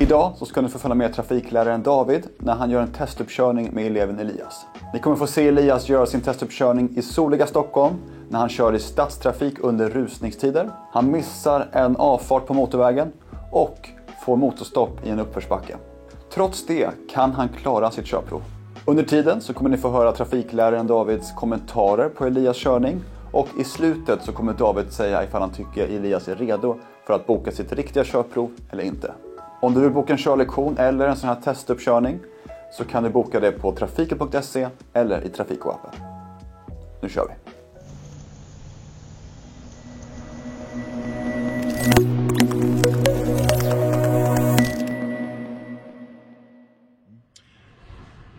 Idag så ska ni få följa med trafikläraren David när han gör en testuppkörning med eleven Elias. Ni kommer få se Elias göra sin testuppkörning i soliga Stockholm när han kör i stadstrafik under rusningstider. Han missar en avfart på motorvägen och får motorstopp i en uppförsbacke. Trots det kan han klara sitt körprov. Under tiden så kommer ni få höra trafikläraren Davids kommentarer på Elias körning. Och i slutet så kommer David säga ifall han tycker Elias är redo för att boka sitt riktiga körprov eller inte. Om du vill boka en körlektion eller en sån här testuppkörning så kan du boka det på trafiken.se eller i Trafiko-appen. Nu kör vi!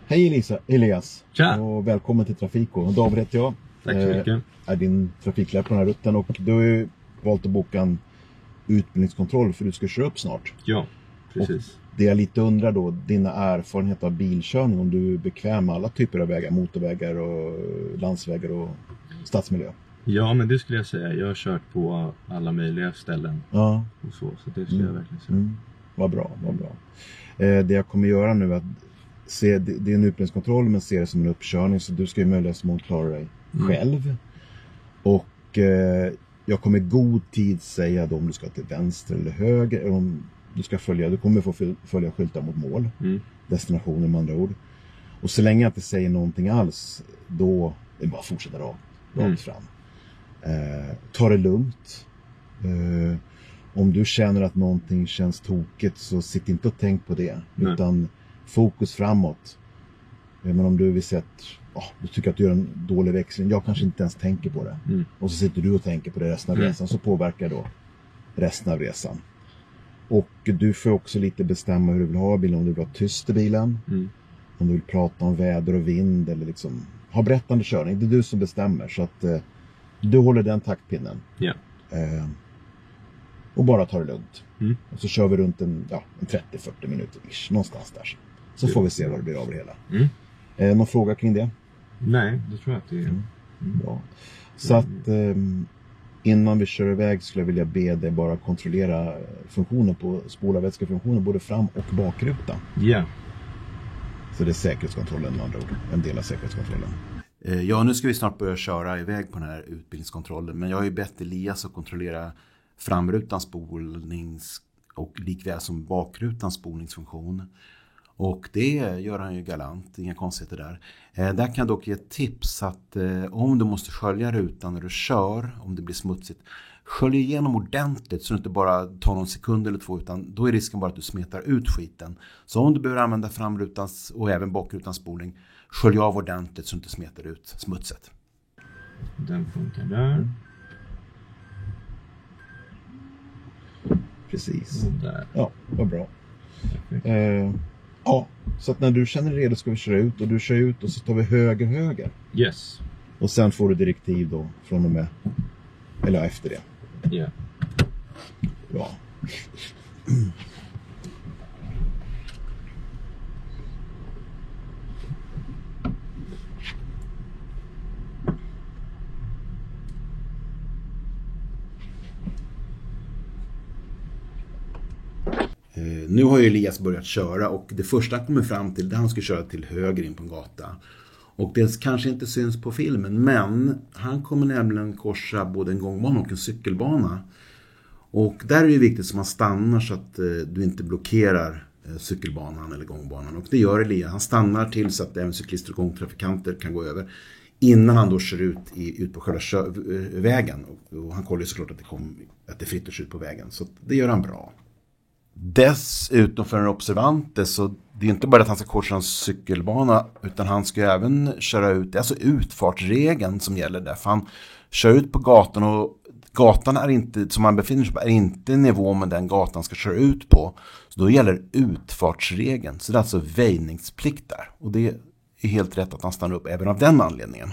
Hej Elias. Tja. Och välkommen till Trafiko. David heter jag. Tack så mycket. Är din trafiklärare på den här rutten och du har ju valt att boka en utbildningskontroll för du ska köra upp snart. Ja, precis. Och det jag lite undrar då, dina erfarenheter av bilkörning, om du är bekväm med alla typer av vägar, motorvägar och landsvägar och stadsmiljö. Ja, men det skulle jag säga. Jag har kört på alla möjliga ställen. Ja. Och så det skulle jag verkligen säga. Vad bra. Det jag kommer göra nu är att se, det är en utbildningskontroll men se det som en uppkörning, så du ska ju möjligast mån klara dig själv. Och jag kommer i god tid säga då om du ska till vänster eller höger, om du ska följa, du kommer få följa skyltar mot mål, destinationer med andra ord. Och så länge jag inte säger någonting alls, då är det bara att fortsätta rakt fram. Ta det lugnt. Om du känner att någonting känns tokigt, så sitt inte och tänk på det. Nej. Utan fokus framåt. Men om du vill se att du tycker att du gör en dålig växling, jag kanske inte ens tänker på det. Och så sitter du och tänker på det resten av resan, så påverkar då resten av resan. Och du får också lite bestämma hur du vill ha bilen, om du vill ha tyst i bilen, om du vill prata om väder och vind eller liksom ha berättande körning. Det är du som bestämmer, så att du håller den taktpinnen. Ja. Och bara ta det lugnt. Och så kör vi runt en 30-40 minuter ish, någonstans där. Så får vi se vad det blir av det hela. Någon fråga kring det? Nej, det tror jag att det är. Bra. Så att innan vi kör iväg skulle jag vilja be dig bara kontrollera funktionen på spolarvätskefunktionen, både fram- och bakruta. Ja. Så det är säkerhetskontrollen med andra ord, en del av säkerhetskontrollen. Ja, nu ska vi snart börja köra iväg på den här utbildningskontrollen. Men jag har ju bett Elias att kontrollera framrutans spolnings och likväl som bakrutans spolningsfunktion. Och det gör han ju galant, inga konstigheter där. Där kan jag dock ge ett tips att om du måste skölja rutan när du kör, om det blir smutsigt, skölj igenom ordentligt så du inte bara tar någon sekund eller två, utan då är risken bara att du smetar ut skiten. Så om du behöver använda framrutans och även bakrutans spolning, skölj av ordentligt så du inte smetar ut smutset. Den funkar där. Precis. Och där. Ja, vad bra. Så att när du känner dig redo ska vi köra ut, och du kör ut och så tar vi höger. Yes. Och sen får du direktiv då från och med, eller efter det. Ja. Bra. Nu har ju Elias börjat köra och det första han kommer fram till, det han ska köra till höger in på en gata. Och det kanske inte syns på filmen, men han kommer nämligen korsa både en gångbana och en cykelbana. Och där är det viktigt att man stannar så att du inte blockerar cykelbanan eller gångbanan. Och det gör Elias. Han stannar till så att även cyklister och gångtrafikanter kan gå över innan han då kör ut på själva vägen. Och han kollar ju såklart att det är fritt att köra ut på vägen. Så det gör han bra. Dessutom för en observante, så det är inte bara att han ska korsa en cykelbana, utan han ska även köra ut, det är alltså utfartsregeln som gäller där, för han kör ut på gatan och gatan är inte, som han befinner sig på, är inte i nivå med den gatan ska köra ut på, så då gäller utfartsregeln, så det är alltså väjningsplikt där, och det är helt rätt att han stannar upp även av den anledningen.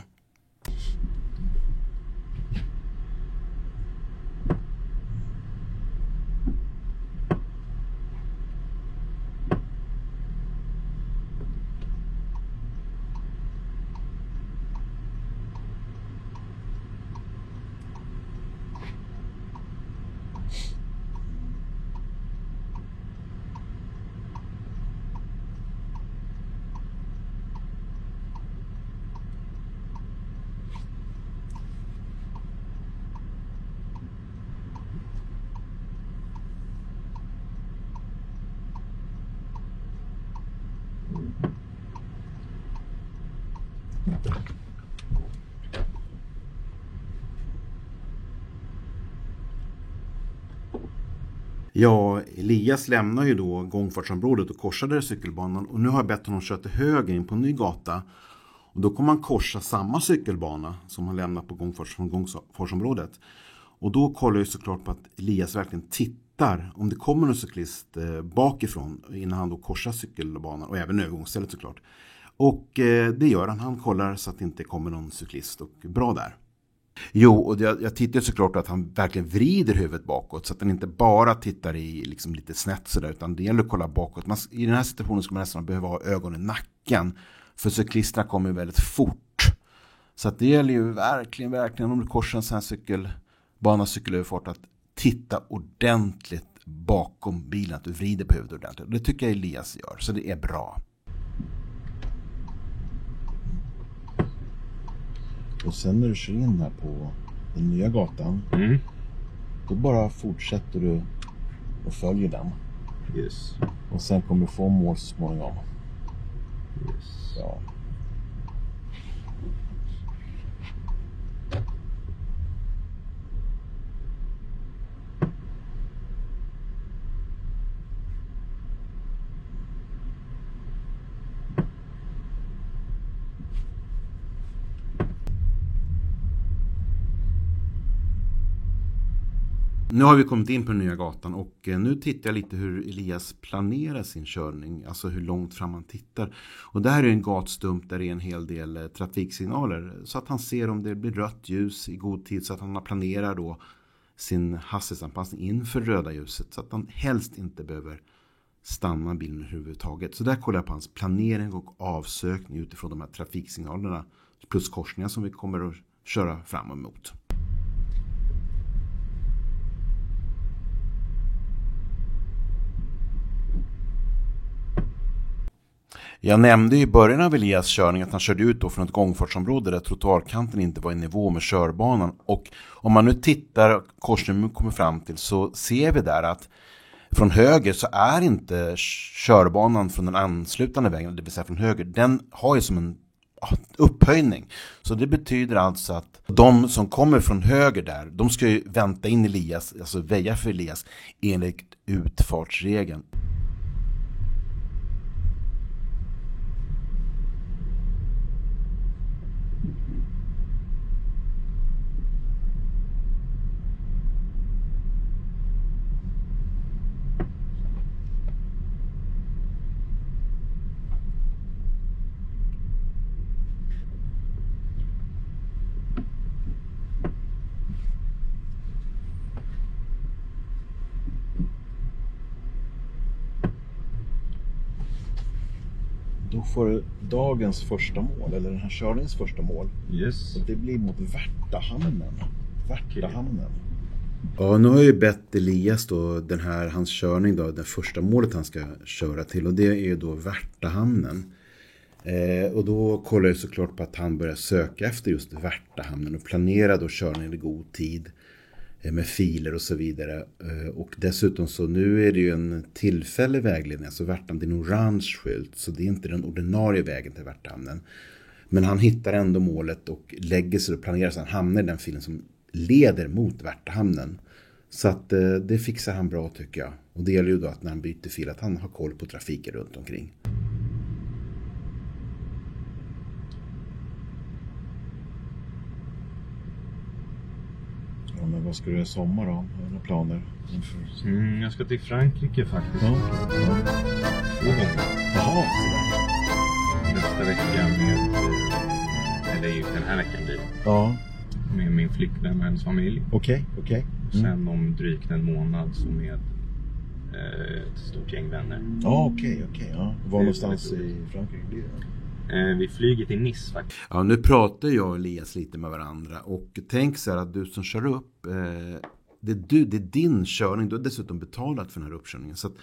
Ja, Elias lämnar ju då gångfartsområdet och korsade cykelbanan, och nu har jag bett honom köra till höger in på en ny gata. Och då kommer han korsa samma cykelbana som han lämnar på gångfartsområdet. Och då kollar jag såklart på att Elias verkligen tittar om det kommer en cyklist bakifrån innan han då korsar cykelbanan, och även övergångsstället såklart. Och det gör han. Han kollar så att det inte kommer någon cyklist, och bra där. Jo, och jag tittar såklart att han verkligen vrider huvudet bakåt så att han inte bara tittar i liksom lite snett sådär, utan det gäller att kolla bakåt. I den här situationen ska man nästan behöva ha ögonen i nacken, för cyklisterna kommer väldigt fort. Så att det gäller ju verkligen om du korsar en sån här cykelöverfart att titta ordentligt bakom bilen, att du vrider på huvudet ordentligt. Det tycker jag Elias gör, så det är bra. Och sen när du kör in här på den nya gatan, då bara fortsätter du och följer den. Yes. Och sen kommer du få mål så småningom. Yes. Ja. Nu har vi kommit in på den nya gatan, och nu tittar jag lite hur Elias planerar sin körning, alltså hur långt fram han tittar. Och det här är en gatstump där det är en hel del trafiksignaler, så att han ser om det blir rött ljus i god tid, så att han planerar då sin hastighetsanpassning inför röda ljuset, så att han helst inte behöver stanna bilen överhuvudtaget. Så där kollar jag på hans planering och avsökning utifrån de här trafiksignalerna plus korsningar som vi kommer att köra fram emot. Jag nämnde i början av Elias körning att han körde ut då från ett gångfartsområde där trottoarkanten inte var i nivå med körbanan. Och om man nu tittar korsningen kommer fram till, så ser vi där att från höger så är inte körbanan från den anslutande vägen, det vill säga från höger, den har ju som en upphöjning. Så det betyder alltså att de som kommer från höger där, de ska ju vänta in Elias, alltså väja för Elias enligt utfartsregeln. Då får du dagens första mål, eller den här körningens första mål. Yes. Och det blir mot Värtahamnen. Värtahamnen. Ja, nu har jag ju bett Elias då, hans körning då, det första målet han ska köra till, och det är ju då Värtahamnen. Och då kollar jag såklart på att han börjar söka efter just Värtahamnen och planerar då körningen i god tid med filer och så vidare. Och dessutom så nu är det ju en tillfällig vägledning, alltså Värtahamnen, det är en orange skylt, så det är inte den ordinarie vägen till Värtahamnen. Men han hittar ändå målet och lägger sig och planerar så han hamnar i den filen som leder mot Värtahamnen. Så att det fixar han bra tycker jag. Och det gäller ju då att när han byter fil att han har koll på trafiken runt omkring. Ja, men vad ska du göra i sommar då? Har du några planer? Jag ska till Frankrike faktiskt. Ja. 2 gånger. Jaha. Nästa vecka med, eller den här veckan blir det. Ja. Med min flickvän och hennes familj. Okej. Sen om drygt en månad så med ett stort gäng vänner. Ja, okej. Ja. Var någonstans i Frankrike blir det? Vi flyger till Nice faktiskt. Ja, nu pratar jag och Elias lite med varandra, och tänk så här att du som kör upp, det är din körning, du har dessutom betalat för den här uppkörningen. Så att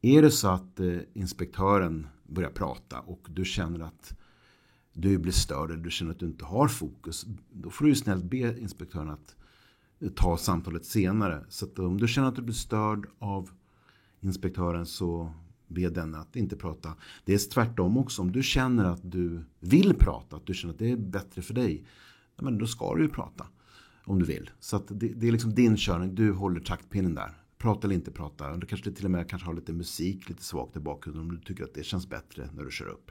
är det så att inspektören börjar prata och du känner att du blir störd eller du känner att du inte har fokus, då får du ju snällt be inspektören att ta samtalet senare. Så att om du känner att du blir störd av inspektören, så be den att inte prata. Det är tvärtom också. Om du känner att du vill prata, att du känner att det är bättre för dig, men då ska du ju prata om du vill. Så att det är liksom din körning. Du håller taktpinnen där. Prata eller inte prata. Du kanske till och med kanske har lite musik lite svagt i bakgrunden om du tycker att det känns bättre när du kör upp.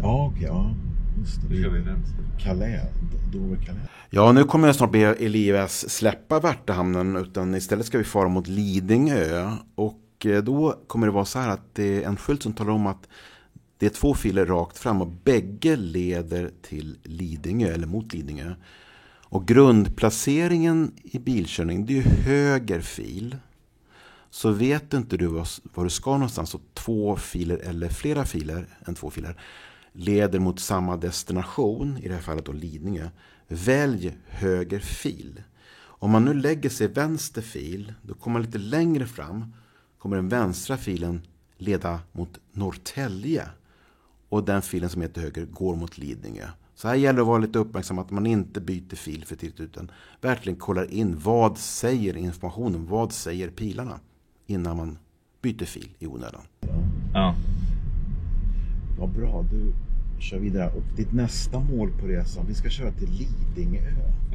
Ja, okej, ja. Just det. Nu kör vi vänster. Calais, Dover-Calais. Ja, nu kommer jag snart be Elias släppa Värtahamnen, utan istället ska vi fara mot Lidingö. Och då kommer det vara så här att det är en skylt som talar om att det är 2 filer rakt fram och bägge leder till Lidingö eller mot Lidingö. Och grundplaceringen i bilkörning, det är ju höger fil. Så vet inte du var du ska någonstans, så 2 filer eller flera filer än 2 filer leder mot samma destination, i det här fallet då Lidingö. Välj höger fil. Om man nu lägger sig vänster fil, då kommer man lite längre fram, kommer den vänstra filen leda mot Norrtälje. Och den filen som heter höger går mot Lidingö. Så här gäller det att vara lite uppmärksam att man inte byter fil för tidigt, utan verkligen kollar in vad säger informationen, vad säger pilarna innan man byter fil i onödan. Ja. Vad bra, du kör vidare. Och ditt nästa mål på resan, vi ska köra till Lidingö.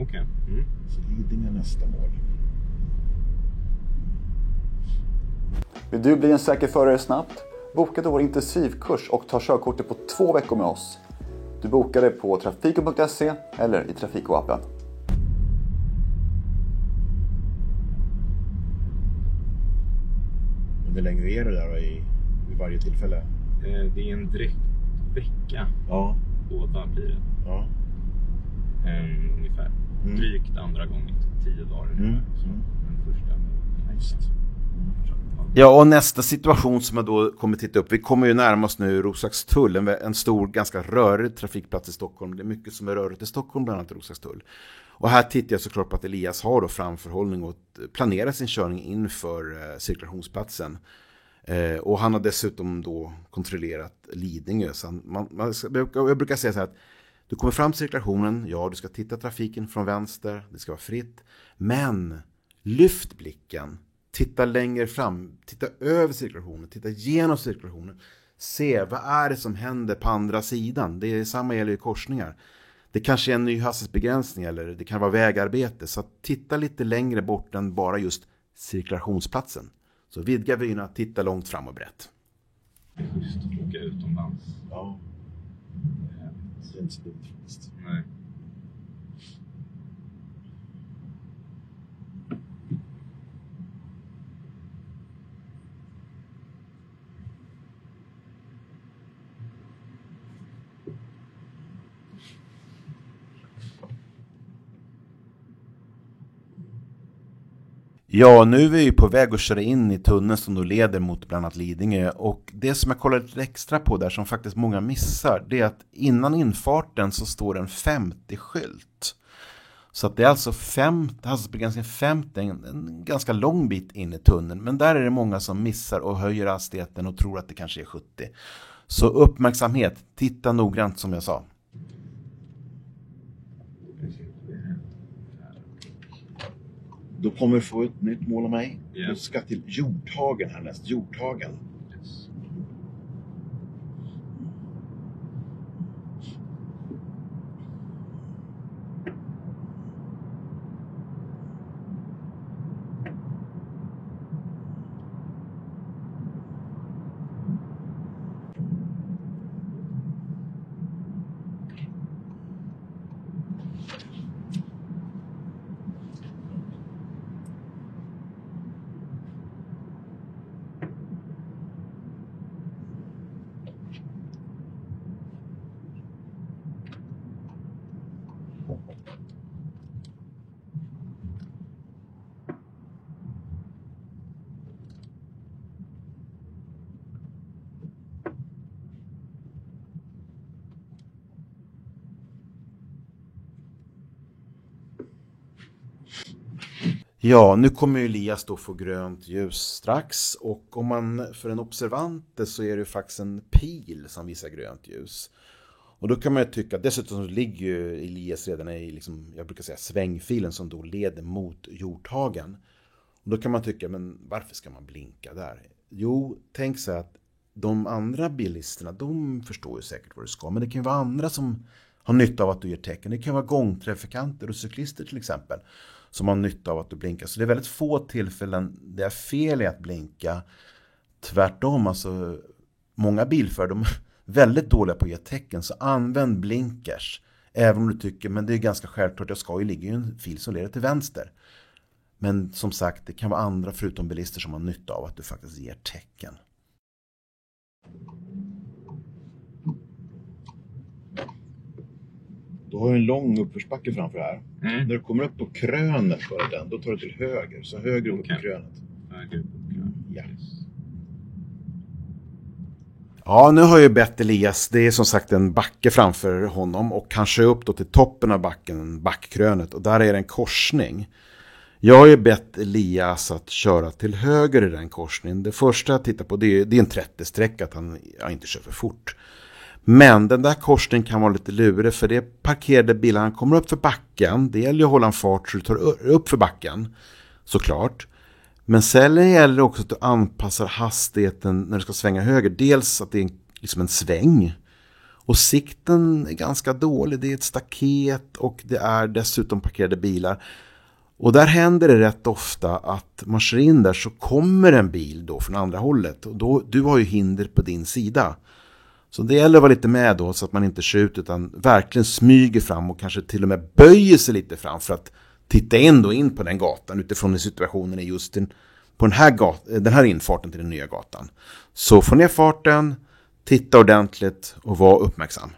Okej. Mm. Så Lidingö är nästa mål. Vill du bli en säker förare snabbt? Boka då vår intensivkurs och ta körkortet på 2 veckor med oss. Du bokar det på trafiko.se eller i Trafiko-appen. Hur länge är det där då vid varje tillfälle? Det är en direkt vecka. Ja. Båda blir det. Ja. Ungefär. Drygt andra gången. 10 dagar ungefär. Så den första. Ja, och nästa situation som jag då kommer titta upp. Vi kommer ju närma oss nu Roslagstull, en stor, ganska rörig trafikplats i Stockholm. Det är mycket som är rörigt i Stockholm, bland annat Roslagstull. Och här tittar jag såklart på att Elias har då framförhållning och planerar sin körning inför cirkulationsplatsen. Och han har dessutom då kontrollerat Lidingö. Så jag brukar säga så här att du kommer fram till cirkulationen, ja, du ska titta trafiken från vänster, det ska vara fritt. Men lyft blicken. Titta längre fram, titta över cirkulationen, titta genom cirkulationen. Se, vad är det som händer på andra sidan? Det är samma gäller i korsningar. Det kanske är en ny hastighetsbegränsning eller det kan vara vägarbete. Så titta lite längre bort än bara just cirkulationsplatsen. Så vidga vyerna, titta långt fram och brett. Det är schysst att åka utomlands. Ja. Det är inte så dumt faktiskt. Nej. Ja, nu är vi ju på väg att köra in i tunneln som då leder mot bland annat Lidingö. Och det som jag kollar lite extra på där som faktiskt många missar, det är att innan infarten så står en 50-skylt. Så att det är alltså hastighetsbegränsningen 50, en ganska lång bit in i tunneln. Men där är det många som missar och höjer hastigheten och tror att det kanske är 70. Så uppmärksamhet, titta noggrant som jag sa. Då kommer vi få ett nytt mål av mig. Yeah. Du ska till Hjorthagen härnäst. Hjorthagen. Yes. Ja, nu kommer Elias då få grönt ljus strax. Och om man för en observante så är det faktiskt en pil som visar grönt ljus. Och då kan man ju tycka, dessutom så ligger ju Elias redan i, liksom, jag brukar säga svängfilen som då leder mot Hjorthagen. Och då kan man tycka, men varför ska man blinka där? Jo, tänk så att de andra bilisterna, de förstår ju säkert vad du ska. Men det kan ju vara andra som har nytta av att du ger tecken. Det kan vara gångtrafikanter och cyklister till exempel som har nytta av att du blinkar. Så det är väldigt få tillfällen det är fel i att blinka. Tvärtom, alltså många bilförare, de är väldigt dåliga på att ge tecken. Så använd blinkers. Även om du tycker, men det är ganska självklart, jag ska ju ligga i en fil som leder till vänster. Men som sagt, det kan vara andra förutom bilister som har nytta av att du faktiskt ger tecken. Du har ju en lång uppförsbacke framför här. När du kommer upp på krönet för den, då tar du till höger. Så höger upp på krönet. Ja. Ja, nu har jag ju bett Elias, det är som sagt en backe framför honom och kanske upp då till toppen av backen, backkrönet, och där är det en korsning. Jag har ju bett Elias att köra till höger i den korsningen. Det första jag tittar på det är en 30-sträcka, att han inte kör för fort. Men den där korsningen kan vara lite lurig, för det är parkerade bilar. Han kommer upp för backen, det gäller att hålla en fart så du tar upp för backen, såklart. Men sen gäller det också att du anpassar hastigheten när du ska svänga höger. Dels att det är liksom en sväng. Och sikten är ganska dålig. Det är ett staket och det är dessutom parkerade bilar. Och där händer det rätt ofta att man kör in där så kommer en bil då från andra hållet. Och då, du har ju hinder på din sida. Så det gäller att vara lite med då så att man inte kör ut utan verkligen smyger fram och kanske till och med böjer sig lite fram för att titta in på den gatan utifrån hur situationen är just på den här infarten till den nya gatan. Så få ner farten, titta ordentligt och var uppmärksam.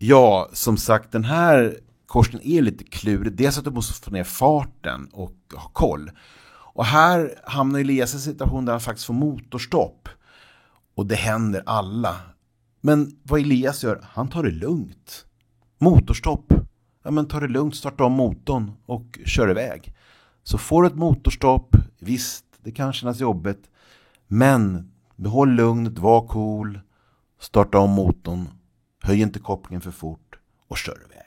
Ja, som sagt, den här korsningen är lite klurig. Dels att du måste få ner farten och ha koll. Och här hamnar Elias i en situation där han faktiskt får motorstopp. Och det händer alla. Men vad Elias gör, han tar det lugnt. Motorstopp. Ja, men ta det lugnt, starta om motorn och kör iväg. Så får du ett motorstopp, visst, det kan kännas jobbigt. Men behåll lugnet, var cool, starta om motorn. Höj inte kopplingen för fort och kör iväg.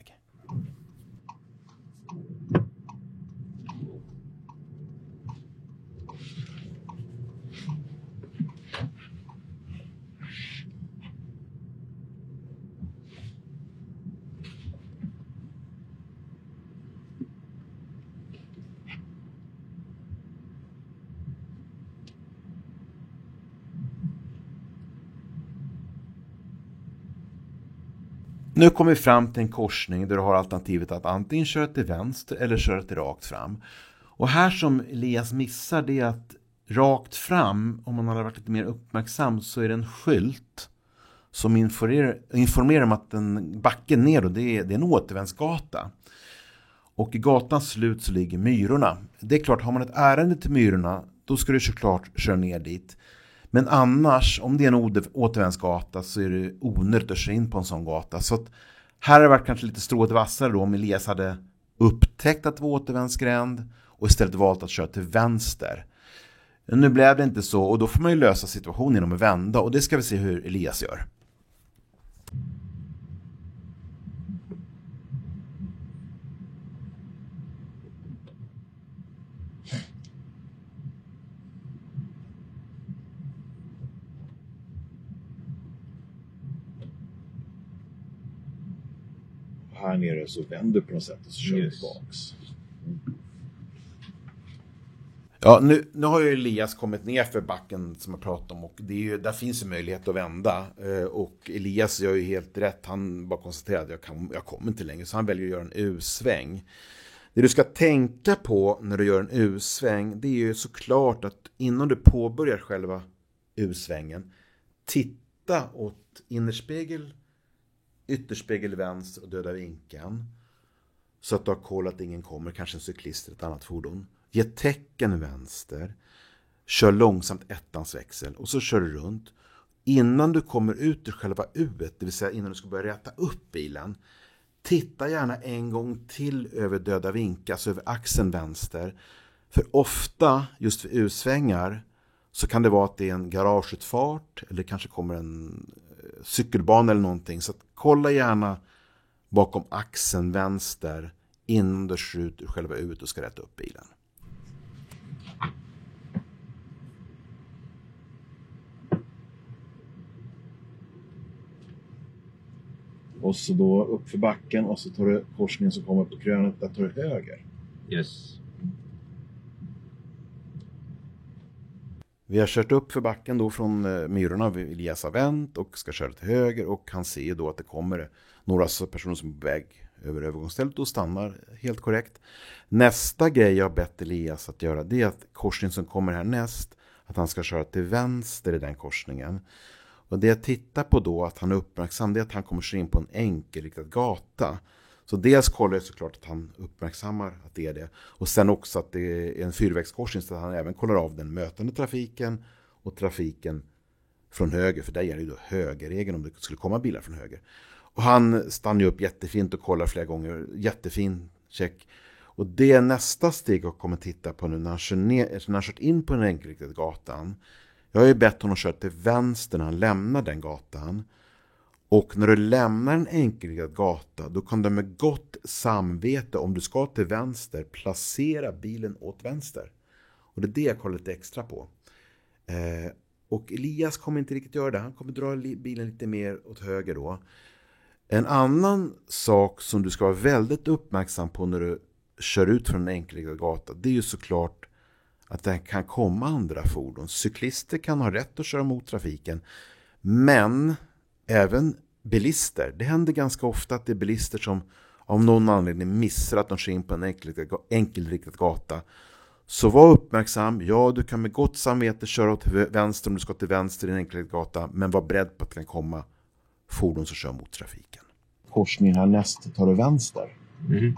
Nu kommer vi fram till en korsning där du har alternativet att antingen köra till vänster eller köra till rakt fram. Och här som Elias missar det är att rakt fram, om man hade varit lite mer uppmärksam, så är det en skylt som informerar om att den backen ner då, det är en återvändsgata. Och i gatans slut så ligger Myrorna. Det är klart, har man ett ärende till Myrorna, då ska du såklart köra ner dit. Men annars, om det är en återvändsgata så är det onödigt att köra in på en sån gata. Så att här har det varit kanske lite strået vassare då om Elias hade upptäckt att det var återvändsgränd och istället valt att köra till vänster. Nu blev det inte så och då får man ju lösa situationen genom att vända och det ska vi se hur Elias gör. Här nere så vänder på något sätt och så kör vi tillbaks. Ja, nu har ju Elias kommit ner för backen som jag pratade om och där finns ju möjlighet att vända och Elias gör ju helt rätt, han bara konstaterar att jag kommer inte längre så han väljer att göra en U-sväng. Det du ska tänka på när du gör en U-sväng det är ju såklart att innan du påbörjar själva U-svängen titta titta åt innerspegel, ytterspegel vänster och döda vinkeln. Så att du har koll att ingen kommer, kanske en cyklist eller ett annat fordon. Ge tecken vänster. Kör långsamt ettans växel och så kör du runt. Innan du kommer ut ur själva U-et, det vill säga innan du ska börja räta upp bilen, titta gärna en gång till över döda vinkar, alltså över axeln vänster. För ofta, just vid U-svängar, så kan det vara att det är en garageutfart eller kanske kommer en cykelbana eller någonting. Så att kolla gärna bakom axeln vänster innan du kör ut ur själva U-et och ska räta upp bilen. Och så då upp för backen och så tar du korsningen som kommer på krönet, där tar du höger. Yes. Vi har kört upp för backen då från myrorna. Elias har vänt och ska köra till höger och han ser ju då att det kommer några personer som är på väg över övergångsstället och stannar helt korrekt. Nästa grej jag har bett Elias att göra, det är att korsningen som kommer härnäst, att han ska köra till vänster i den korsningen. Och det jag tittar på då att han är uppmärksam, det är att han kommer köra in på en enkelriktad gata. Så dels kollar jag såklart att han uppmärksammar att det är det. Och sen också att det är en fyrvägskorsning så att han även kollar av den mötande trafiken och trafiken från höger. För där gäller ju då högerregeln om det skulle komma bilar från höger. Och han stannar ju upp jättefint och kollar flera gånger. Jättefin check. Och det är nästa steg jag kommer titta på nu när han kört in på den enkelriktade gatan. Jag har ju bett honom köra till vänster när han lämnar den gatan. Och när du lämnar en enkelriktad gata, då kan du med gott samvete, om du ska till vänster, placera bilen åt vänster. Och det är det jag kollar lite extra på. Och Elias kommer inte riktigt göra det. Han kommer dra bilen lite mer åt höger då. En annan sak som du ska vara väldigt uppmärksam på när du kör ut från en enkelriktad gata, det är ju såklart att det kan komma andra fordon. Cyklister kan ha rätt att köra mot trafiken, men även bilister. Det händer ganska ofta att det är bilister som av någon anledning missar att de kör in på en enkelriktad gata. Så var uppmärksam. Ja, du kan med gott samvete köra åt vänster om du ska till vänster i en enkelriktad gata, men var beredd på att det kan komma fordon som kör mot trafiken. Korsningen härnäst tar du vänster. Mm.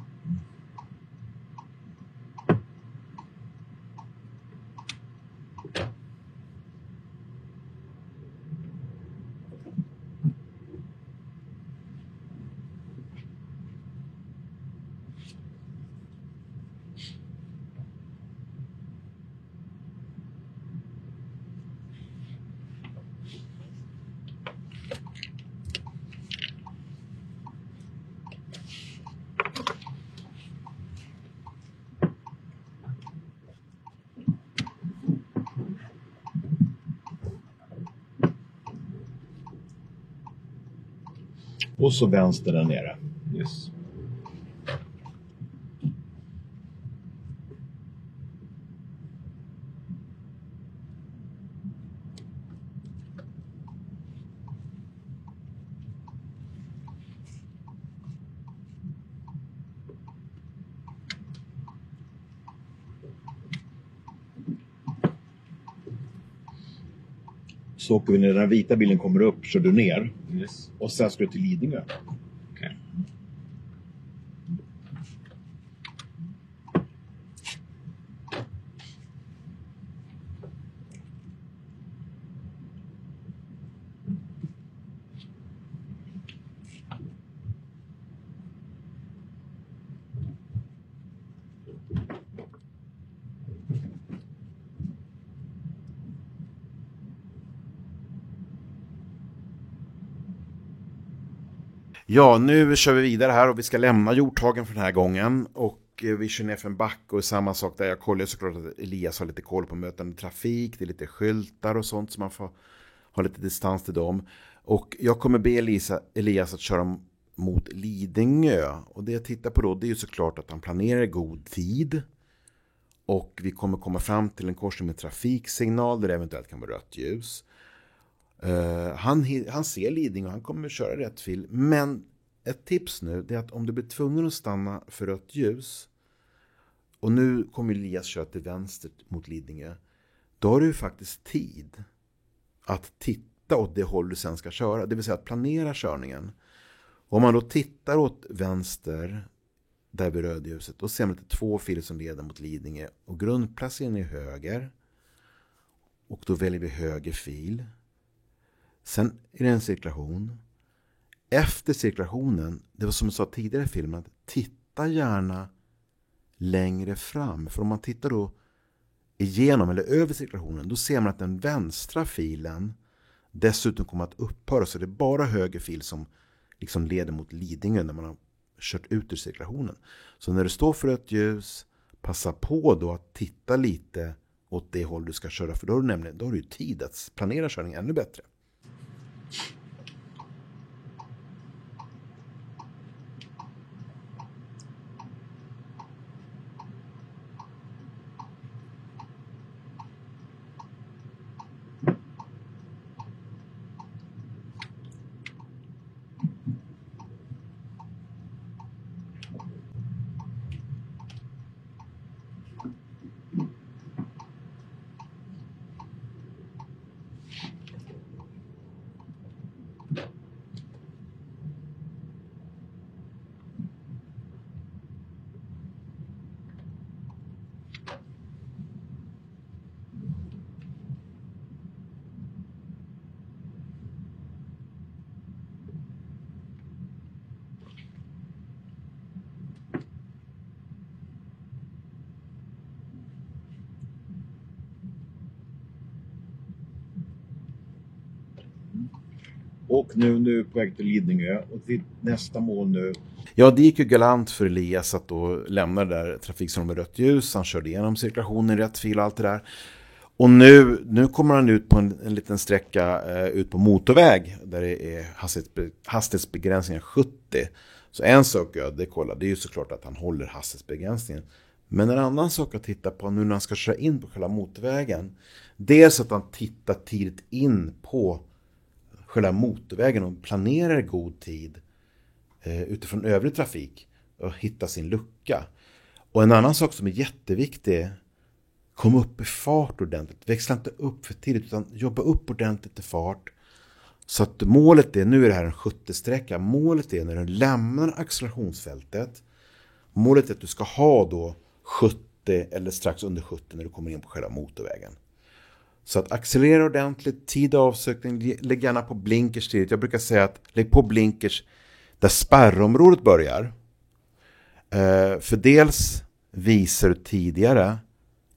Och så vänster där nere. Yes. Så åker vi när den vita bilen kommer upp, kör du ner. Yes. Och sen ska du till Lidingö. Okej. Ja, nu kör vi vidare här och vi ska lämna Hjorthagen för den här gången. Och vi kör ner för en back och samma sak där. Jag kollar såklart att Elias har lite koll på mötande trafik. Det är lite skyltar och sånt så man får ha lite distans till dem. Och jag kommer be Elias att köra mot Lidingö. Och det jag tittar på då, det är ju såklart att han planerar i god tid. Och vi kommer komma fram till en korsning med trafiksignal där det eventuellt kan vara rött ljus. Han ser Lidingö och han kommer köra rätt fil. Men ett tips nu är att om du blir tvungen att stanna för rött ljus och nu kommer Elias köra till vänster mot Lidingö, då har du faktiskt tid att titta åt det håll du sen ska köra. Det vill säga att planera körningen. Om man då tittar åt vänster där vid rödljuset, då ser man att det är 2 filer som leder mot Lidingö. Och grundplaceringen är höger. Och då väljer vi höger fil. Sen är det en cirkulation. Efter cirkulationen, det var som jag sa tidigare i filmen, att titta gärna längre fram. För om man tittar då igenom eller över cirkulationen, då ser man att den vänstra filen dessutom kommer att upphöra. Så det är bara höger fil som liksom leder mot Lidingö när man har kört ut ur cirkulationen. Så när du står för ett ljus, passa på då att titta lite åt det håll du ska köra. För då har du ju tid att planera körningen ännu bättre. Och nu på väg till Lidingö. Och till nästa mål nu. Ja, det gick ju galant för Elias att då lämna det där trafikzonen med rött ljus. Han körde igenom cirkulationen, rätt fil och allt det där. Och nu kommer han ut på en liten sträcka ut på motorväg. Där det är hastighetsbegränsningen 70. Så en sak jag kollade, det är ju såklart att han håller hastighetsbegränsningen. Men en annan sak att titta på nu när han ska köra in på själva motorvägen. Dels att han tittar tidigt in på själva motorvägen och planerar god tid utifrån övrig trafik och hitta sin lucka. Och en annan sak som är jätteviktig, kom upp i fart ordentligt. Växla inte upp för tidigt utan jobba upp ordentligt i fart. Så att målet är, nu är det här en 70-sträcka, målet är när du lämnar accelerationsfältet, målet är att du ska ha då 70 eller strax under 70 när du kommer in på själva motorvägen. Så att accelerera ordentligt, tid och avsökning, lägg gärna på blinkers tidigt. Jag brukar säga att lägg på blinkers där spärrområdet börjar. För dels visar du tidigare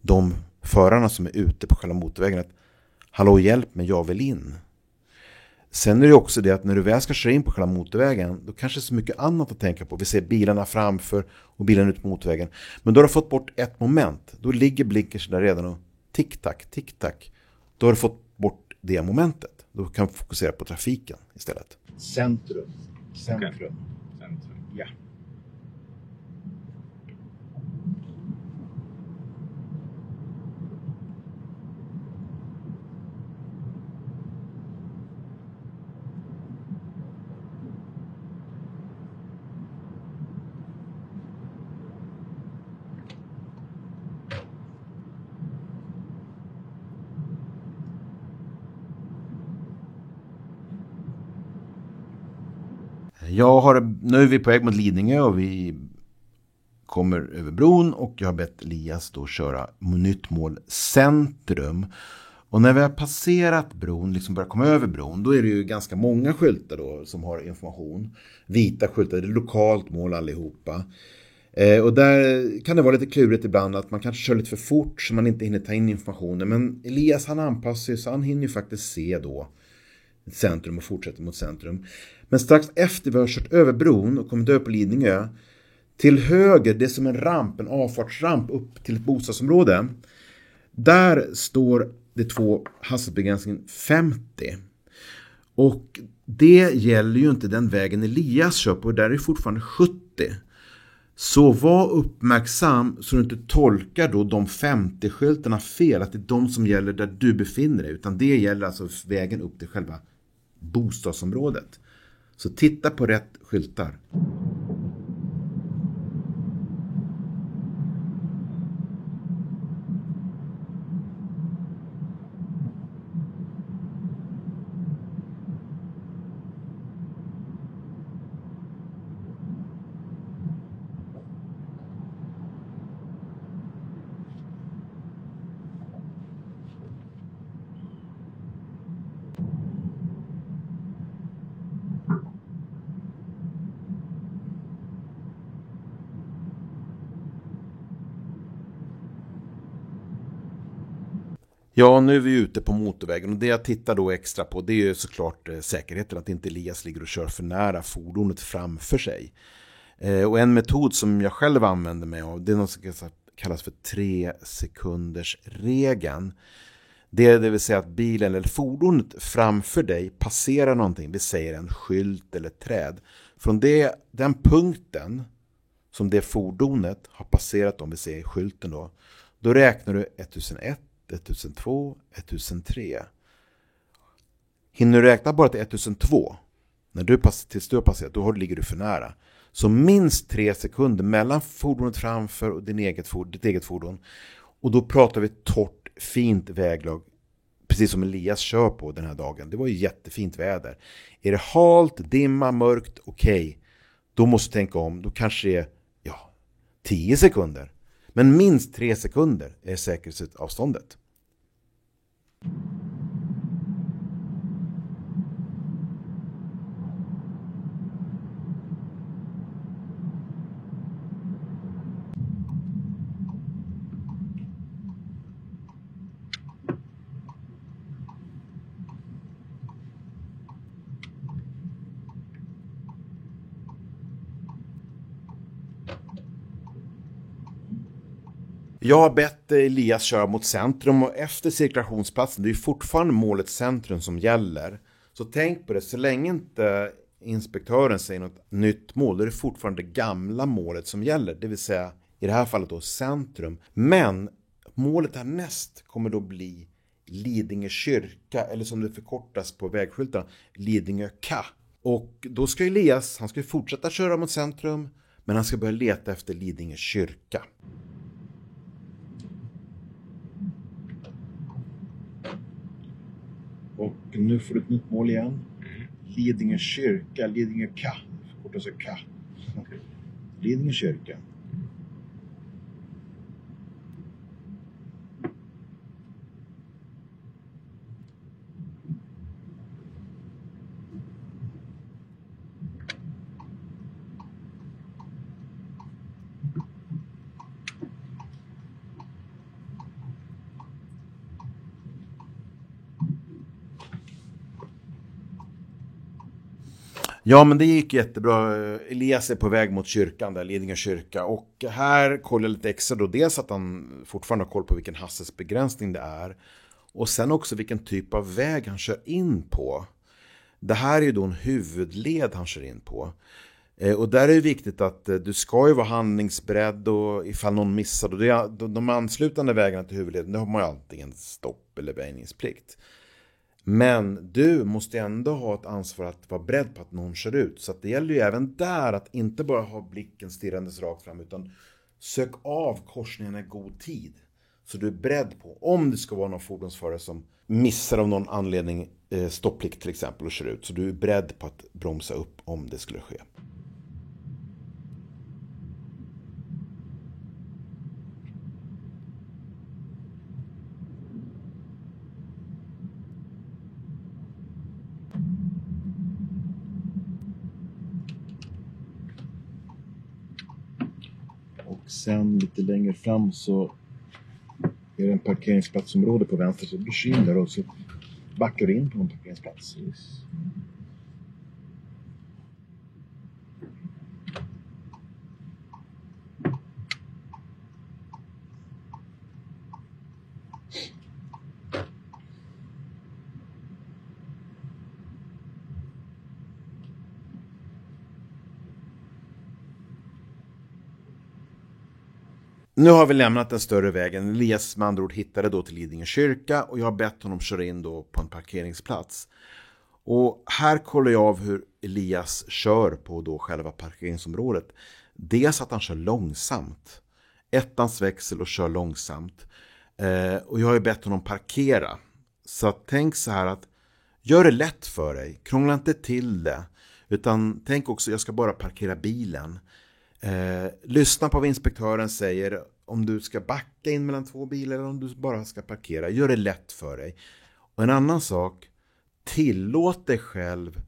de förarna som är ute på själva motorvägen att hallå, hjälp mig, jag vill in. Sen är det också det att när du väl ska köra in på själva motorvägen, då kanske det är så mycket annat att tänka på. Vi ser bilarna framför och bilarna ute på motorvägen. Men då har du fått bort ett moment. Då ligger blinkers där redan och tick-tack. Då har du fått bort det momentet. Då kan du fokusera på trafiken istället. Centrum. Centrum. Ja. Nu är vi på väg mot Lidingö och vi kommer över bron och jag har bett Elias då köra nytt mål Centrum. Och när vi har passerat bron, liksom börjar komma över bron, då är det ju ganska många skyltar då som har information. Vita skyltar, det är lokalt mål allihopa. Och där kan det vara lite klurigt ibland att man kanske kör lite för fort så man inte hinner ta in informationen. Men Elias han anpassar sig så han hinner ju faktiskt se då Centrum och fortsätter mot Centrum. Men strax efter vi har kört över bron och kommit upp på Lidingö, till höger, det är som en ramp, en avfartsramp upp till ett bostadsområde. Där står det 2 hastighetsbegränsningen 50. Och det gäller ju inte den vägen Elias kör på, där är det fortfarande 70. Så var uppmärksam så du inte tolkar då de 50-skyltarna fel, att det är de som gäller där du befinner dig, utan det gäller alltså vägen upp till själva bostadsområdet. Så titta på rätt skyltar. Ja, nu är vi ute på motorvägen och det jag tittar då extra på det är ju såklart säkerheten, att inte Elias ligger och kör för nära fordonet framför sig. Och en metod som jag själv använder mig av, det är något som kallas för 3 sekunders regeln. Det vill säga att bilen eller fordonet framför dig passerar någonting, vi säger en skylt eller träd. Från den punkten som det fordonet har passerat, om vi säger skylten då räknar du 1001, 1002, 1003. Hinner du räkna bara till 1002 tills du har passerat, då ligger du för nära. Så minst 3 sekunder mellan fordonet framför och ditt eget fordon. Och då pratar vi torrt, fint väglag. Precis som Elias kör på den här dagen. Det var ju jättefint väder. Är det halt, dimma, mörkt, okej. Då måste du tänka om. Då kanske det är 10 sekunder. Men minst 3 sekunder är säkerhetsavståndet. Jag har bett Elias köra mot centrum och efter cirkulationsplatsen, det är fortfarande målet centrum som gäller. Så tänk på det, så länge inte inspektören säger något nytt mål, då är det fortfarande det gamla målet som gäller. Det vill säga i det här fallet då centrum. Men målet härnäst kommer då bli Lidingö kyrka, eller som det förkortas på vägskyltarna, Lidingö Ka. Och då ska Elias, han ska fortsätta köra mot centrum, men han ska börja leta efter Lidingö kyrka. Och nu får du ett nytt mål igen. Lidingö kyrka, Lidingö Ka. Förkortas Ka. Lidingö kyrka. Ja, men det gick jättebra. Elias är på väg mot kyrkan där, Lidingö kyrka. Och här kollar jag lite extra då. Dels att han fortfarande har koll på vilken hastighetsbegränsning det är. Och sen också vilken typ av väg han kör in på. Det här är ju då en huvudled han kör in på. Och där är det viktigt att du ska ju vara handlingsberedd och ifall någon missar. De anslutande vägarna till huvudleden, då har man ju antingen stopp eller väjningsplikt. Men du måste ändå ha ett ansvar att vara beredd på att någon kör ut. Så att det gäller ju även där att inte bara ha blicken stirrandes rakt fram, utan sök av korsningarna i god tid. Så du är beredd på, om det ska vara någon fordonsförare som missar av någon anledning stopplikt till exempel och kör ut. Så du är beredd på att bromsa upp om det skulle ske. Sen lite längre fram så är det en parkeringsplatsområde på vänster, så du kör in där och så backar du in på en parkeringsplats. Nu har vi lämnat den större vägen. Elias med andra ord hittade då till Lidingö kyrka och jag har bett honom köra in då på en parkeringsplats. Och här kollar jag av hur Elias kör på då själva parkeringsområdet. Dels att han kör långsamt. Ettans växel och kör långsamt. Och jag har ju bett honom parkera. Så tänk så här att gör det lätt för dig. Krångla inte till det. Utan tänk också, jag ska bara parkera bilen. Lyssna på vad inspektören säger. Om du ska backa in mellan två bilar eller om du bara ska parkera. Gör det lätt för dig. Och en annan sak. Tillåt dig själv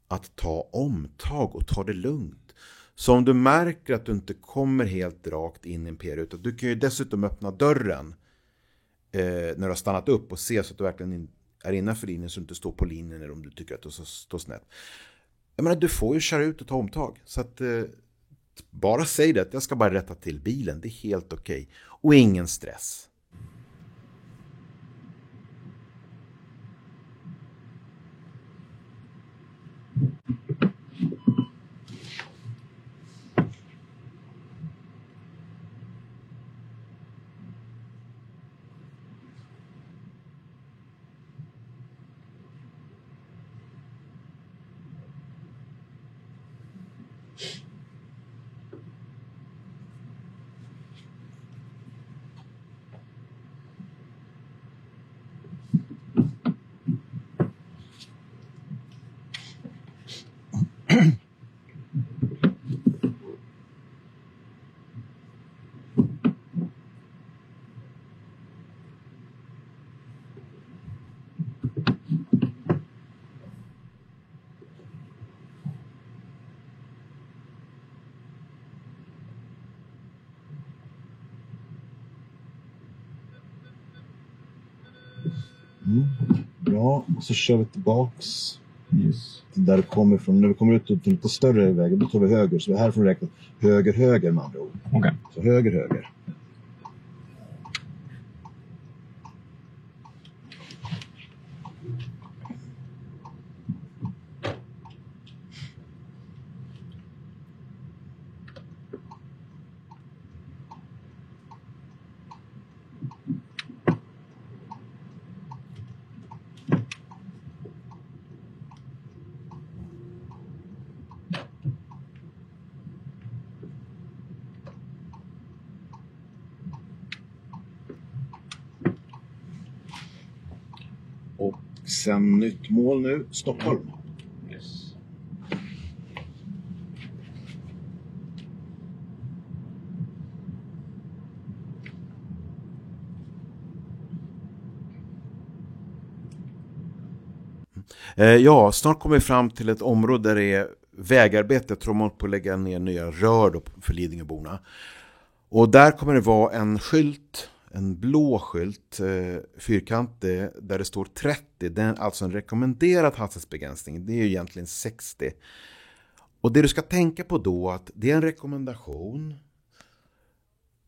att ta omtag och ta det lugnt. Så om du märker att du inte kommer helt rakt in i en p-ruta. Du kan ju dessutom öppna dörren. när du har stannat upp och se så att du verkligen är innanför linjen så att du inte står på linjen eller om du tycker att du står snett. Jag menar, du får ju köra ut och ta omtag. Så att bara säg det att jag ska bara rätta till bilen. Det är helt okej. Och ingen stress. Bra, och så kör vi tillbaks. Yes. Där det kommer ifrån. När vi kommer ut till på större vägen, då tar vi höger. Så vi härifrån räknar höger med andra ord. Okej. Så höger. Och sen nytt mål nu, Stockholm. Yes. Ja, snart kommer vi fram till ett område där det är vägarbete. Jag tror man på att lägga ner nya rör då för Lidingöborna. Och där kommer det vara en skylt, en blå skylt, fyrkantig, där det står 30. Det är alltså en rekommenderad hastighetsbegränsning. Det är ju egentligen 60. Och det du ska tänka på då att det är en rekommendation.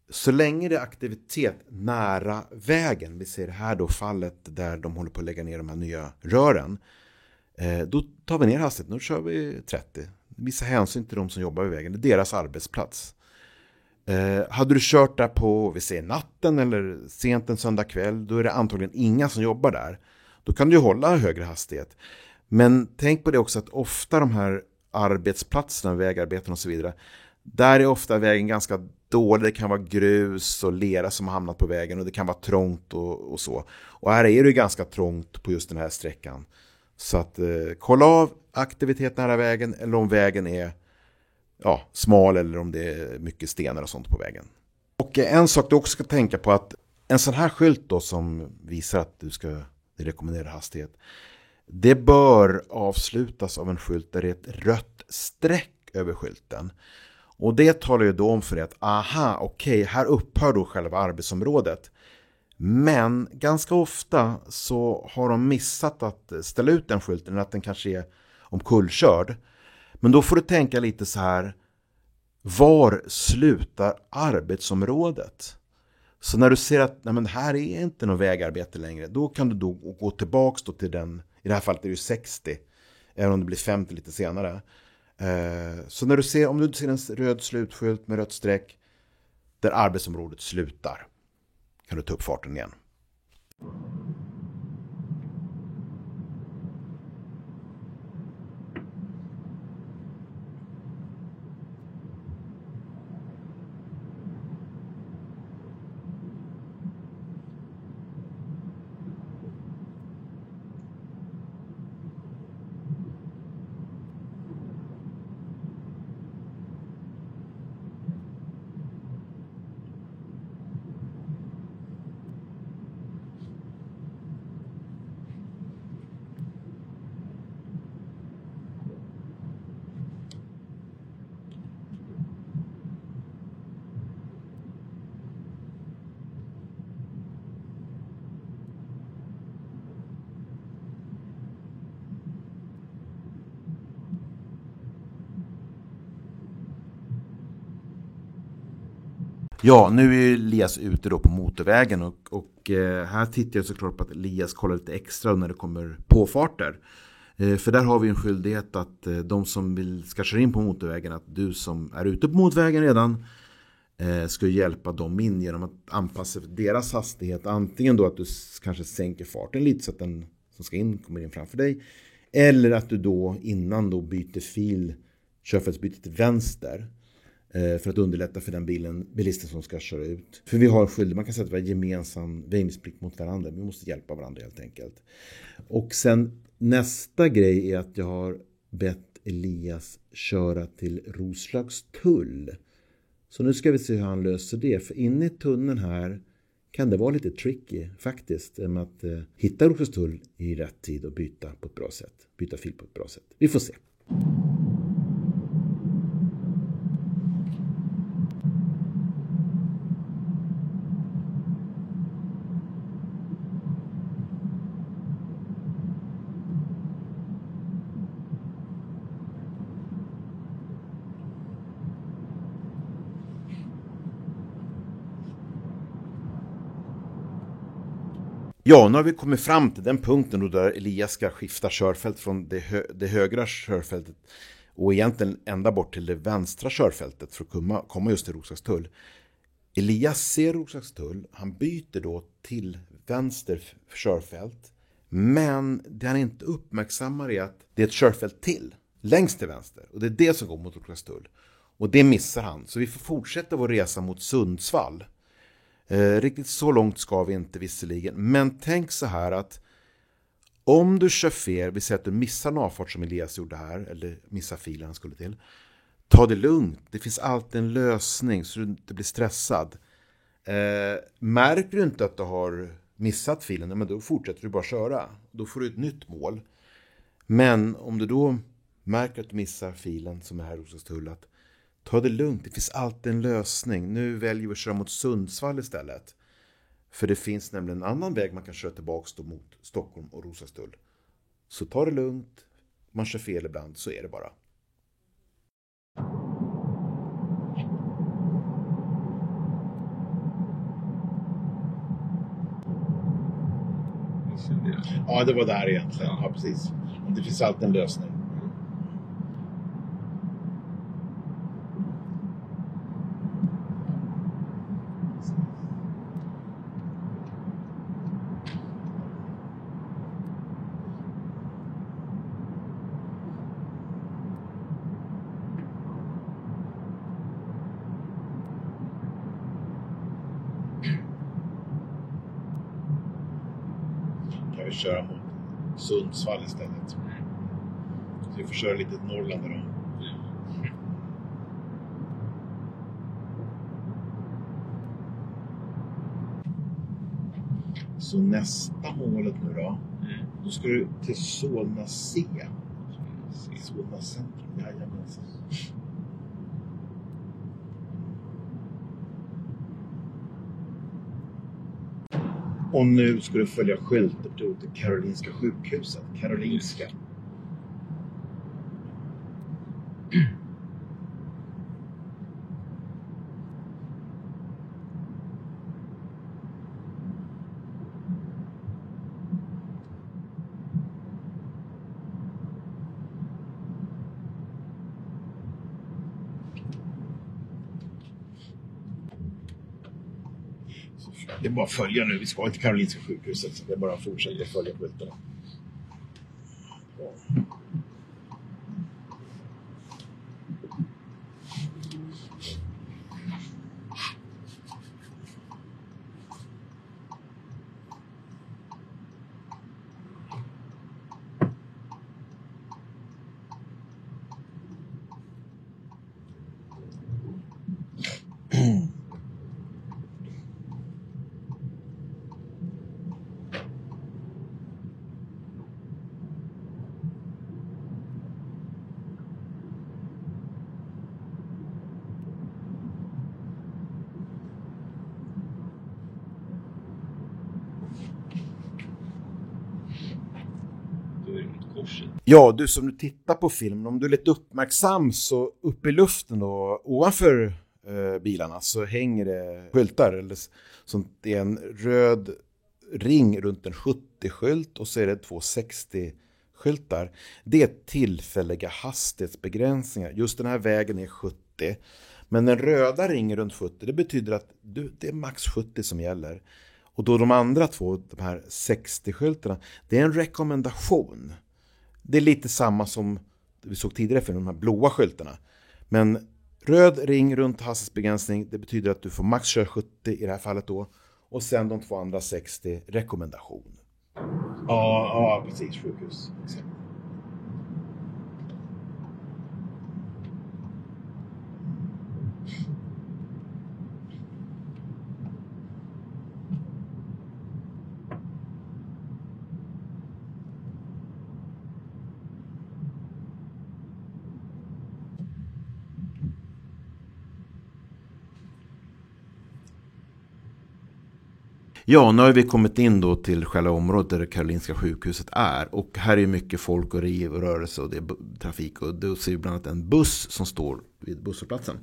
Så länge det är aktivitet nära vägen, vi ser här då fallet där de håller på att lägga ner de här nya rören, då tar vi ner hastigheten, då kör vi 30. Vissa hänsyn till de som jobbar vid vägen, det är deras arbetsplats. Hade du kört där på, vi säger natten eller sent en söndag kväll, då är det antagligen inga som jobbar där. Då kan du hålla högre hastighet. Men tänk på det också att ofta de här arbetsplatserna, vägarbeten och så vidare, där är ofta vägen ganska dålig. Det kan vara grus och lera som har hamnat på vägen och det kan vara trångt och så. Och här är det ganska trångt på just den här sträckan. Så att kolla av aktivitet nära vägen eller om vägen är smal eller om det är mycket stenar och sånt på vägen. Och en sak du också ska tänka på att en sån här skylt då som visar att du ska rekommendera hastighet, det bör avslutas av en skylt där det är ett rött streck över skylten. Och det talar ju då om för dig att här upphör då själva arbetsområdet. Men ganska ofta så har de missat att ställa ut den skylten, att den kanske är omkullkörd. Men då får du tänka lite så här, var slutar arbetsområdet? Så när du ser att det här är inte någon vägarbete längre, då kan du då gå tillbaks då till den, i det här fallet är det 60, även om det blir 50 lite senare. Så när du ser, om du ser en röd slutskylt med rött streck där arbetsområdet slutar, kan du ta upp farten igen. Ja, nu är Elias ute då på motorvägen och här tittar jag såklart på att Elias kollar lite extra när det kommer påfarter. För där har vi en skyldighet att de som ska köra in på motorvägen, att du som är ute på motorvägen redan ska hjälpa dem in genom att anpassa deras hastighet. Antingen då att du kanske sänker farten lite så att den som ska in kommer in framför dig. Eller att du då innan då byter fil, körfältsbyter till vänster. För att underlätta för den bilisten som ska köra ut. För vi har skyldighet, man kan säga att vi har gemensam väjningsplikt mot varandra. Vi måste hjälpa varandra helt enkelt. Och sen nästa grej är att jag har bett Elias köra till Roslagstull. Så nu ska vi se hur han löser det. För inne i tunneln här kan det vara lite tricky faktiskt. Med att hitta Roslagstull i rätt tid och byta på ett bra sätt. Byta fil på ett bra sätt. Vi får se. Ja, nu har vi kommit fram till den punkten då där Elias ska skifta körfält från det högra körfältet och egentligen ända bort till det vänstra körfältet för att komma just till Roslagstull. Elias ser Roslagstull, han byter då till vänster körfält, men det han inte uppmärksammar är att det är ett körfält till, längst till vänster, och det är det som går mot Roslagstull. Och det missar han, så vi får fortsätta vår resa mot Sundsvall. Riktigt så långt ska vi inte visserligen. Men tänk så här att om du kör fel, vi säger att du missar en avfart som Elias gjorde här, eller missar filen han skulle till. Ta det lugnt, det finns alltid en lösning så du inte blir stressad. Märker du inte att du har missat filen, men då fortsätter du bara köra. Då får du ett nytt mål. Men om du då märker att du missar filen som är här hos Tullat, ta det lugnt, det finns alltid en lösning. Nu väljer vi att köra mot Sundsvall istället. För det finns nämligen en annan väg man kan köra tillbaka mot Stockholm och Roslagstull. Så ta det lugnt, man kör fel ibland, så är det bara. Ja, det var där egentligen. Ja, precis. Det finns alltid en lösning. Vi köra mot Sundsvall istället. Så vi får köra lite till Norrland då. Så nästa målet nu då ska du till Solna C. Solna centrum, jajamensan. Och nu ska du följa skylten till Karolinska sjukhuset. Karolinska. Det är bara att följa nu. Vi ska inte Karolinska sjukhuset. Så det är bara att fortsätta följa skyltarna. Ja, du som du tittar på filmen, om du är lite uppmärksam så uppe i luften då, ovanför bilarna så hänger det skyltar. Eller, som det är en röd ring runt en 70-skylt och så är det 2 60-skyltar. Det är tillfälliga hastighetsbegränsningar. Just den här vägen är 70. Men den röda ringen runt 70, det betyder att det är max 70 som gäller. Och då de andra 2, de här 60-skyltarna, det är en rekommendation. Det är lite samma som vi såg tidigare för de här blåa skyltarna. Men röd ring runt hastighetsbegränsning, det betyder att du får max köra 70 i det här fallet då. Och sen de 2 andra 60, rekommendation. Ja, precis. Sjukhus. Exakt. Ja, nu har vi kommit in då till själva området där det Karolinska sjukhuset är. Och här är mycket folk och rörelse och det är trafik. Och det ser bland annat en buss som står vid busshållplatsen.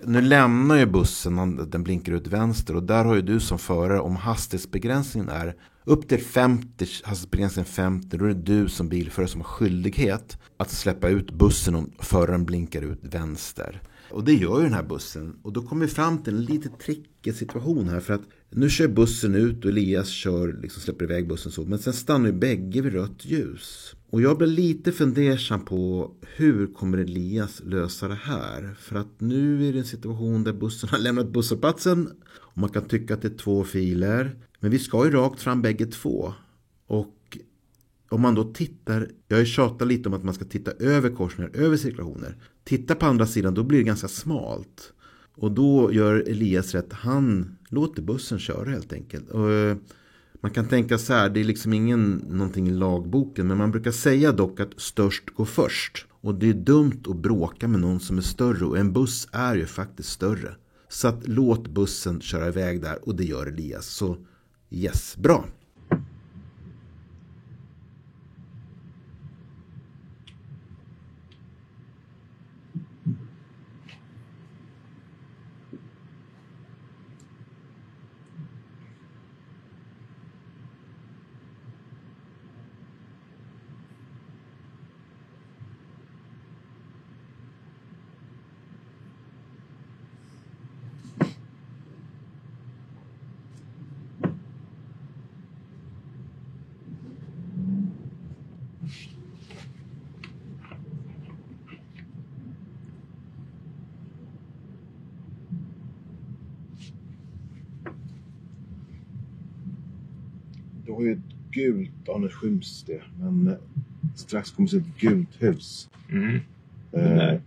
Nu lämnar ju bussen, den blinkar ut vänster. Och där har ju du som förare, om hastighetsbegränsningen är upp till 50, hastighetsbegränsningen 50, då är det du som bilförare som har skyldighet att släppa ut bussen om föraren blinkar ut vänster. Och det gör ju den här bussen. Och då kommer vi fram till en lite trickig situation här. För att nu kör bussen ut och Elias släpper iväg bussen så. Men sen stannar ju bägge vid rött ljus. Och jag blir lite fundersam på hur kommer Elias lösa det här. För att nu är det en situation där bussen har lämnat busshållplatsen. Och man kan tycka att det är 2 filer. Men vi ska ju rakt fram bägge 2. Och om man då tittar, jag tjatar lite om att man ska titta över korsningar, över cirkulationer. Titta på andra sidan, då blir det ganska smalt. Och då gör Elias rätt, han låter bussen köra helt enkelt. Och man kan tänka så här, det är liksom någonting i lagboken, men man brukar säga dock att störst går först. Och det är dumt att bråka med någon som är större, och en buss är ju faktiskt större. Så att låt bussen köra iväg där, och det gör Elias. Så yes, bra. Du har ju ett gult, ja nu skyms det, men strax kommer det ett gult hus.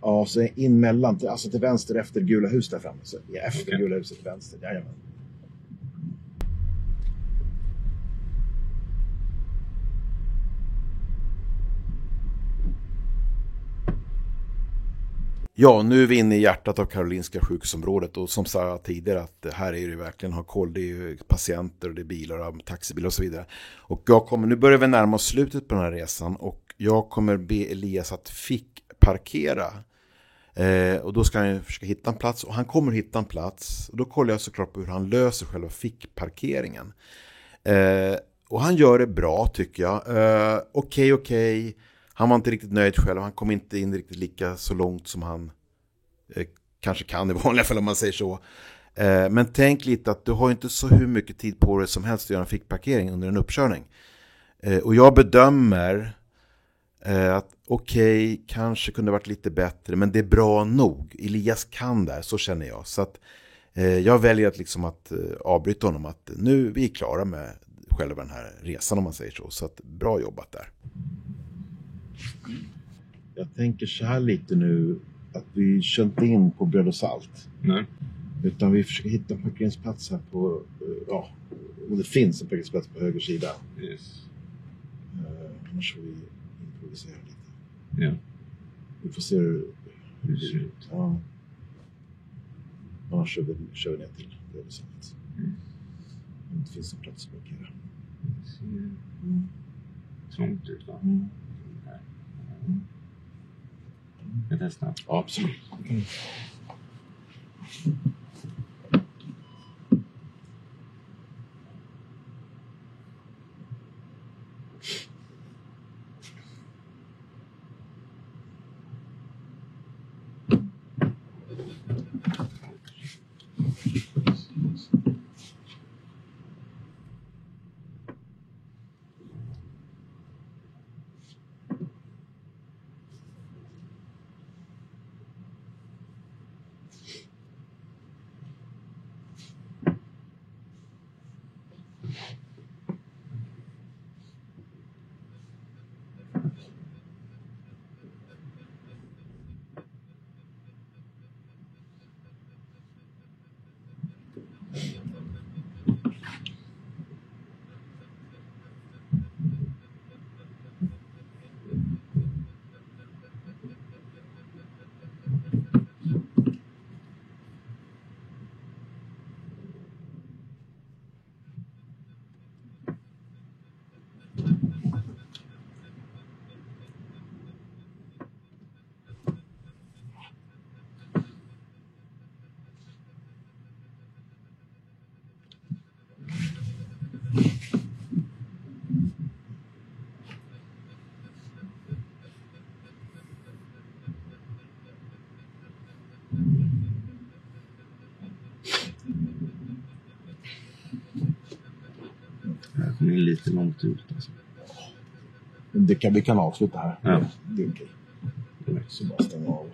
Ja, så in mellan, alltså till vänster efter gula hus där framme. Så, ja, efter gula huset till vänster, jajamän. Ja, nu är vi inne i hjärtat av Karolinska sjukhusområdet, och som sa tidigare att här är det verkligen ha koll, det är ju patienter och det är bilar, taxibilar och så vidare. Och nu börjar vi närma oss slutet på den här resan, och jag kommer be Elias att parkera. Och då ska han försöka hitta en plats, och han kommer hitta en plats, och då kollar jag såklart på hur han löser själva fickparkeringen. Och han gör det bra tycker jag. Okej. Han var inte riktigt nöjd själv. Han kom inte in riktigt lika så långt som han kanske kan i vanliga fall, om man säger så. Men tänk lite att du har inte så hur mycket tid på dig som helst att göra en fickparkering under en uppkörning. Och jag bedömer att kanske kunde varit lite bättre, men det är bra nog. Elias kan där, så känner jag. Så att jag väljer att avbryta honom, att nu vi är klara med själva den här resan, om man säger så. Så att bra jobbat där. Jag tänker så här lite nu, att vi kör inte in på bröd och salt. Nej. Utan vi försöker hitta en parkeringsplats här på, om det finns en parkeringsplats på höger sida. Yes. Annars får vi improvisera lite. Ja. Vi får se hur det ser ut. Ja. Annars kör vi ner till bröd och salt. Om det finns en plats att parkera. Det ser trångt ut, va? Jag testar. Ja, absolut. Jag kommer in lite långt ut alltså. Vi kan avsluta här. Ja. Det är okej. Så bara stänga av.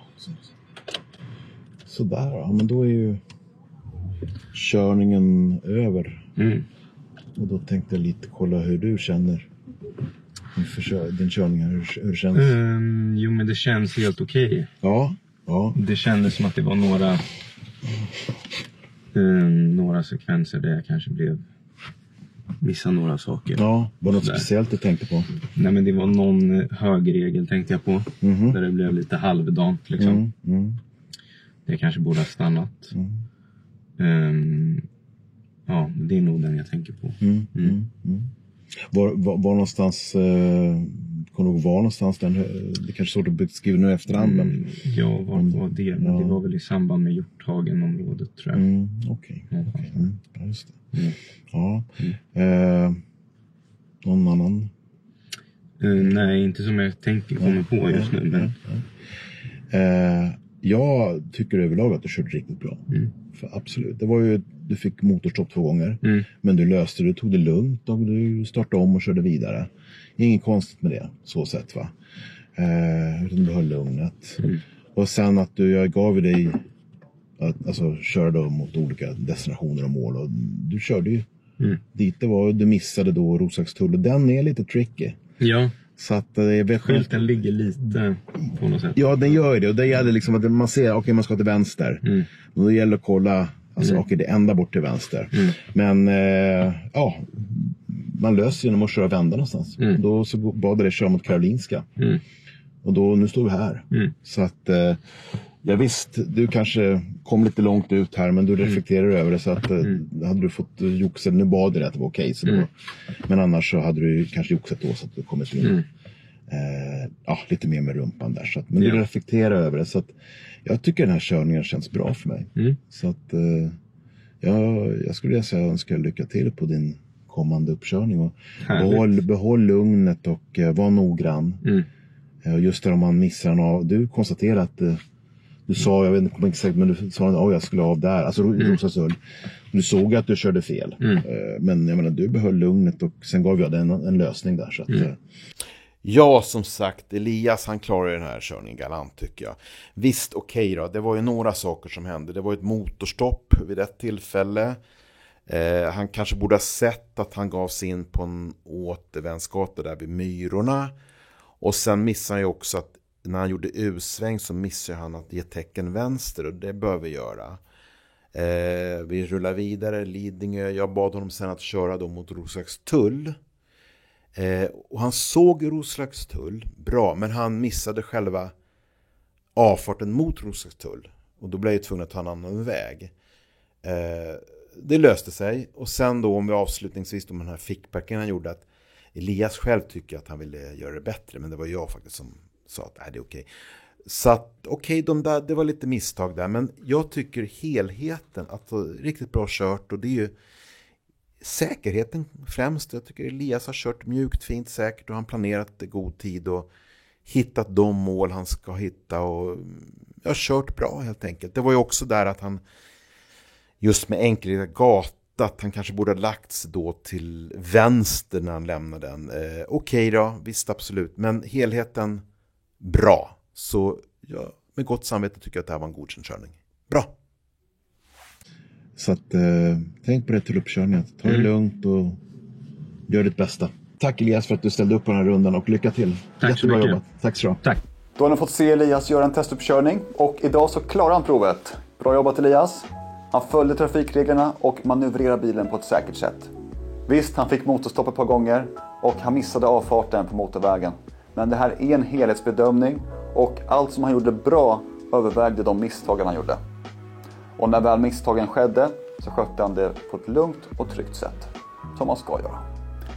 Sådär, ja, men då är ju körningen över. Och då tänkte jag lite kolla hur du känner din körning här, hur det känns. Jo, men det känns helt okej. Ja. Det kändes som att det var några sekvenser där jag kanske missade några saker. Ja, var det något speciellt du tänkte på? Nej, men det var någon högregel tänkte jag på. Där det blev lite halvdant liksom. Det kanske borde ha stannat. Ja, det är nog den jag tänker på. Var någonstans kommer du var någonstans den, det kanske är svårt att beskriva nu efterhand men... Ja, var det? Men det var väl i samband med Hjorthagen-området tror jag. Okej. Ja, just det. Ja. Någon annan? Nej, inte som jag kommer på just nu. Men... Jag tycker överlag att du körde riktigt bra. För absolut. Det var ju, du fick motorstopp 2 gånger. Men du löste det, du tog det lugnt och du startade om och körde vidare. Inget konstigt med det, så sett va. Utan du höll lugnet. Och sen att jag gav dig att köra då mot olika destinationer och mål. Och du körde ju dit det var, du missade då Roslagstull och den är lite tricky. Ja. Så att skylten ligger lite på något sätt. Ja, den gör ju det. Och det gäller liksom att man ser, okej, man ska till vänster. Och då gäller att kolla, okej, det är ända bort till vänster. Men man löser genom att köra vända någonstans. Då så bad det köra mot Karolinska. Och då, nu står vi här. Så att, jag visst, du kanske kom lite långt ut här, men du reflekterar över det. Så att, hade du fått joxet, nu bad det att det var okej. Men annars så hade du kanske joxet då så att du kommit in. Lite mer med rumpan där. Så att, men du reflekterar över det. Så att, jag tycker den här körningen känns bra för mig. Så att, jag skulle vilja säga att jag önskar lycka till på din kommande uppkörning. Och behåll lugnet och var noggrann. Just där om man missar en av. Du konstaterar att du sa, jag vet inte exakt, men du sa att jag skulle av där. Alltså Roslagstull. Du såg att du körde fel. Men jag menar, du behöll lugnet och sen gav jag den en lösning där. Så att, Ja, som sagt, Elias han klarar den här körningen galant tycker jag. Visst, okej då, det var ju några saker som hände. Det var ett motorstopp vid ett tillfälle. Han kanske borde ha sett att han gav sig in på en återvändsgata där vid Myrorna. Och sen missade han ju också att när han gjorde U-sväng så missade han att ge tecken vänster, och det bör vi göra. Vi rullar vidare, Lidingö. Jag bad honom sen att köra då mot Roslagstull. Och han såg Roslagstull bra, men han missade själva avfarten mot Roslagstull. Och då blev jag tvungen att ta en annan väg. Det löste sig. Och sen då, om vi avslutningsvis med den här fickbacken han gjorde, att Elias själv tycker att han ville göra det bättre, men det var jag faktiskt som sa att det är okej. Så att okej, det var lite misstag där. Men jag tycker helheten, alltså riktigt bra kört. Och det är ju säkerheten främst. Jag tycker Elias har kört mjukt, fint, säkert. Och han planerat i god tid och hittat de mål han ska hitta. Och jag har kört bra helt enkelt. Det var ju också där att han just med enkelhet gata, att han kanske borde ha lagt sig då till vänster när han lämnade den. Okej då, visst absolut. Men helheten bra. Så ja, med gott samvete tycker jag att det här var en godkänd körning. Bra. Så att tänk på det till uppkörningen. Ta det lugnt och gör ditt bästa. Tack Elias för att du ställde upp på den här rundan och lycka till. Tack så mycket. Jobbat. Tack så mycket. Tack. Då har ni fått se Elias göra en testuppkörning och idag så klarar han provet. Bra jobbat Elias. Han följde trafikreglerna och manövrerade bilen på ett säkert sätt. Visst, han fick motorstopp ett par gånger och han missade avfarten på motorvägen. Men det här är en helhetsbedömning och allt som han gjorde bra övervägde de misstagen han gjorde. Och när väl misstagen skedde så skötte han det på ett lugnt och tryggt sätt. Som man ska göra.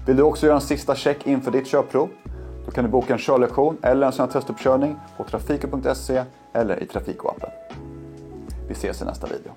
Vill du också göra en sista check inför ditt körprov? Då kan du boka en körlektion eller en sån här testuppkörning på trafiko.se eller i Trafiko-appen. Vi ses i nästa video.